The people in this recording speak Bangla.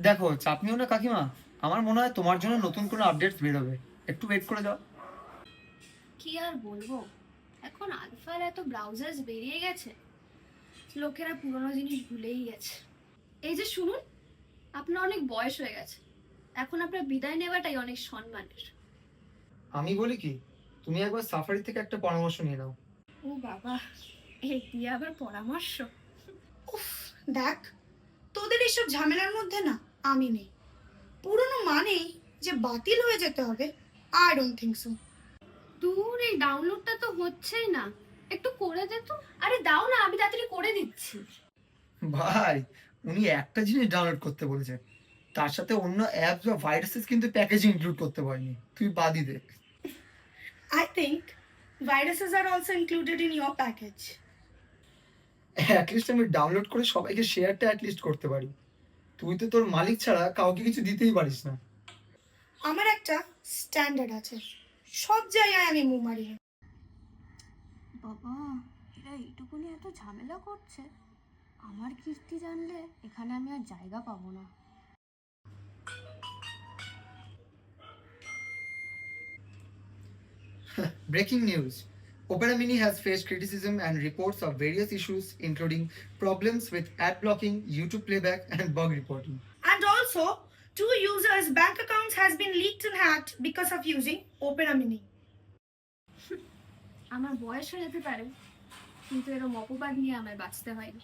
দেখো, চাপ নিও না কাকিমা। আমার মনে হয় তোমার জন্য নতুন কোনো আপডেটস বেরোবে। একটু ওয়েট করে যাও। কি আর বলবো, এখন আলফার এত ব্রাউজার্স বেরিয়ে গেছে, লোকেরা পুরোনো জিনিস ভুলেই গেছে। এই যে শুনুন, আপনার অনেক বয়স হয়ে গেছে, এখন আপনার বিদায় নেওয়াটাই অনেক সম্মানের। আমি বলি কি, তুমি একবার সাফারি থেকে একটা পরামর্শ নিয়ে নাও। ও বাবা, এই দিয়ে আবার পরামর্শ? উফ, দেখ, তোদের এইসব ঝামেলার মধ্যে না আমি নেই। পুরনো মানেই যে বাতিল হয়ে যেতে হবে, আই ডোন্ট থিঙ্ক সো। দূর, এই ডাউনলোডটা তো হচ্ছেই না, একটু করে দে তো। আরে দাও না, আমি তাড়াতাড়ি করে দিচ্ছি। ভাই, উনি একটা জিনিস ডাউনলোড করতে বলেছেন, তার সাথে অন্য অ্যাপস বা ভাইরাসেস কিন্তু প্যাকেজে ইনক্লুড করতে পারেনি। তুই বাদই দে। I think viruses are also included in your package. At least আমি ডাউনলোড করে সবাইকে শেয়ারটা অ্যাটলিস্ট করতে পারি। তুই তো তোর মালিক ছাড়া কাউকে কিছু দিতেই পারিস না। আমার একটা স্ট্যান্ডার্ড আছে, সব জায়গায় আমি মুখ মারি না। বাবা, এরা এইটুকুনি এত ঝামেলা করছে, আমার কীর্তি জানলে এখানে আমি আর জায়গা পাবো না। Breaking news. Opera Mini has faced criticism and reports of various issues, including problems with ad blocking, YouTube playback, and bug reporting. And also, 2 users' bank accounts has been leaked and hacked because of using Opera Mini. আমার বয়স হয়ে যেতে পারে, কিন্তু এরকম অপবাদ নিয়ে আমায় বাঁচতে হয়নি।